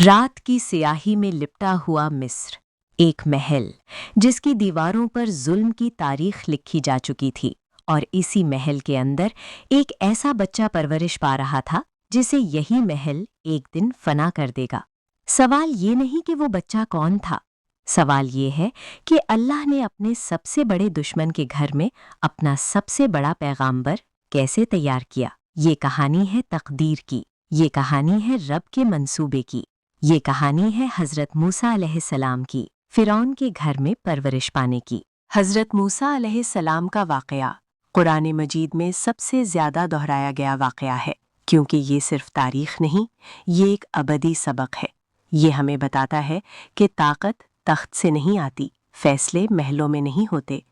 रात की स्याही में लिपटा हुआ मिस्र, एक महल जिसकी दीवारों पर जुल्म की तारीख लिखी जा चुकी थी, और इसी महल के अंदर एक ऐसा बच्चा परवरिश पा रहा था जिसे यही महल एक दिन फना कर देगा। सवाल ये नहीं कि वो बच्चा कौन था, सवाल ये है कि अल्लाह ने अपने सबसे बड़े दुश्मन के घर में अपना सबसे बड़ा पैगाम्बर कैसे तैयार किया। ये कहानी है तकदीर की, ये कहानी है रब के मंसूबे की, ये कहानी है हज़रत मूसा अलैहिस्सलाम की, फ़िरौन के घर में परवरिश पाने की। हज़रत मूसा अलैहिस्सलाम का वाक़या कुरान मजीद में सबसे ज़्यादा दोहराया गया वाक़या है, क्योंकि ये सिर्फ तारीख़ नहीं, ये एक अबदी सबक है। ये हमें बताता है कि ताकत तख्त से नहीं आती, फ़ैसले महलों में नहीं होते,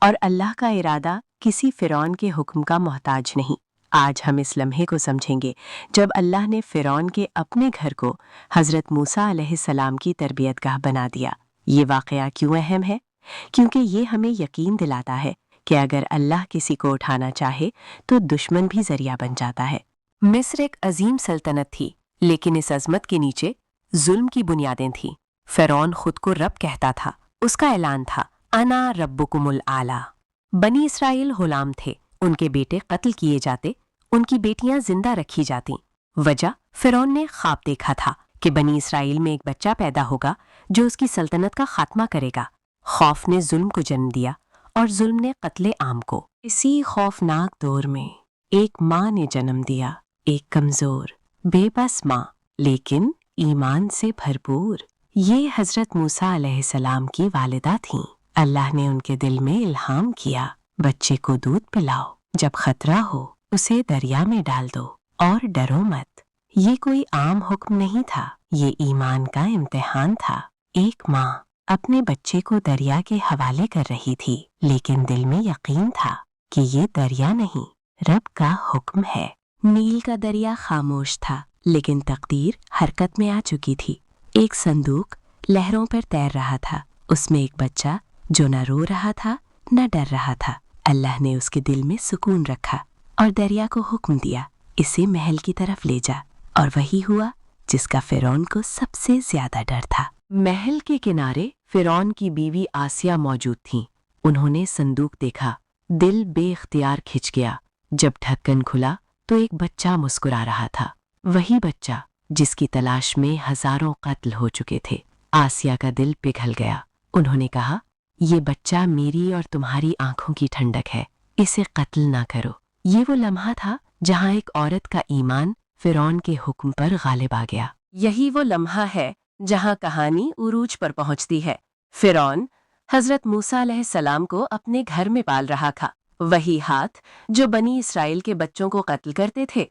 और अल्लाह का इरादा किसी फ़िरौन के हुक्म का मोहताज नहीं। आज हम इस लम्हे को समझेंगे जब अल्लाह ने फ़िरौन के अपने घर को हज़रत मूसा अलैहिस्सलाम की तरबियतगाह बना दिया। ये वाक़या क्यों अहम है? क्योंकि ये हमें यकीन दिलाता है कि अगर अल्लाह किसी को उठाना चाहे तो दुश्मन भी ज़रिया बन जाता है। मिस्र एक अजीम सल्तनत थी, लेकिन इस अज़मत के नीचे जुल्म की बुनियादें थीं। फ़िरौन खुद को रब कहता था, उसका ऐलान था, अना रब्बुकुमुल आला। बनी इसराइल गुलाम थे, उनके बेटे कत्ल किए जाते, उनकी बेटियां जिंदा रखी जाती। वजह, फ़िरौन ने ख्वाब देखा था कि बनी इसराइल में एक बच्चा पैदा होगा जो उसकी सल्तनत का खात्मा करेगा। खौफ ने जुल्म को जन्म दिया और जुल्म ने कत्ले आम को। इसी खौफनाक दौर में एक माँ ने जन्म दिया, एक कमज़ोर बेबस माँ, लेकिन ईमान से भरपूर। ये हज़रत मूसा अलैहिस्सलाम की वालिदा थीं। अल्लाह ने उनके दिल में इल्हाम किया, बच्चे को दूध पिलाओ, जब खतरा हो उसे दरिया में डाल दो और डरो मत। ये कोई आम हुक्म नहीं था, ये ईमान का इम्तिहान था। एक माँ अपने बच्चे को दरिया के हवाले कर रही थी, लेकिन दिल में यकीन था कि ये दरिया नहीं, रब का हुक्म है। नील का दरिया खामोश था, लेकिन तकदीर हरकत में आ चुकी थी। एक संदूक लहरों पर तैर रहा था, उसमें एक बच्चा जो न रो रहा था न डर रहा था। अल्लाह ने उसके दिल में सुकून रखा और दरिया को हुक्म दिया, इसे महल की तरफ ले जा। और वही हुआ जिसका फ़िरौन को सबसे ज्यादा डर था। महल के किनारे फ़िरौन की बीवी आसिया मौजूद थीं। उन्होंने संदूक देखा, दिल बेख्तियार खिंच गया। जब ढक्कन खुला तो एक बच्चा मुस्कुरा रहा था, वही बच्चा जिसकी तलाश में हजारों कत्ल हो चुके थे। आसिया का दिल पिघल गया। उन्होंने कहा, ये बच्चा मेरी और तुम्हारी आंखों की ठंडक है, इसे कत्ल ना करो। ये वो लम्हा था जहां एक औरत का ईमान फ़िरौन के हुक्म पर गालिब आ गया। यही वो लम्हा है जहां कहानी उरूज पर पहुंचती है। फ़िरौन हज़रत मूसा अलैहिस्सलाम को अपने घर में पाल रहा था। वही हाथ जो बनी इसराइल के बच्चों को कत्ल करते थे,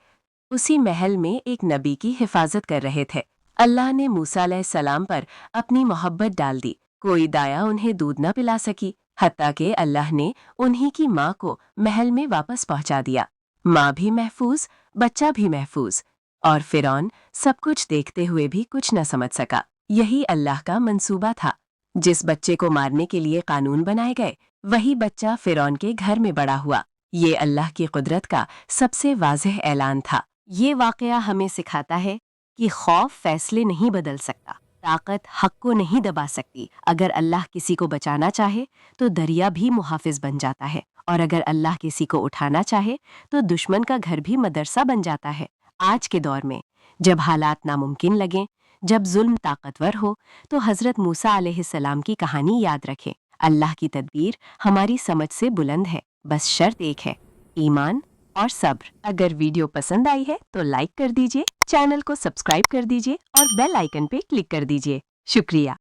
उसी महल में एक नबी की हिफाजत कर रहे थे। अल्लाह ने मूसा अलैहिस्सलाम पर अपनी मोहब्बत डाल दी। कोई दाया उन्हें दूध न पिला सकी, हत्ता कि अल्लाह ने उन्हीं की माँ को महल में वापस पहुंचा दिया। माँ भी महफूज, बच्चा भी महफूज, और फ़िरौन सब कुछ देखते हुए भी कुछ न समझ सका। यही अल्लाह का मंसूबा था। जिस बच्चे को मारने के लिए कानून बनाए गए, वही बच्चा फ़िरौन के घर में बड़ा हुआ। ये अल्लाह की कुदरत का सबसे वाज़ेह ऐलान था। ये वाक़या हमें सिखाता है कि खौफ फैसले नहीं बदल सकता, ताकत हक को नहीं दबा सकती। अगर अल्लाह किसी को बचाना चाहे तो दरिया भी मुहाफिज बन जाता है, और अगर अल्लाह किसी को उठाना चाहे तो दुश्मन का घर भी मदरसा बन जाता है। आज के दौर में जब हालात नामुमकिन लगें, जब जुल्म ताकतवर हो, तो हज़रत मूसा अलैहिस्सलाम की कहानी याद रखें। अल्लाह की तदबीर हमारी समझ से बुलंद है, बस शर्त एक है, ईमान और सब्र। अगर वीडियो पसंद आई है तो लाइक कर दीजिए, चैनल को सब्सक्राइब कर दीजिए और बेल आइकन पे क्लिक कर दीजिए। शुक्रिया।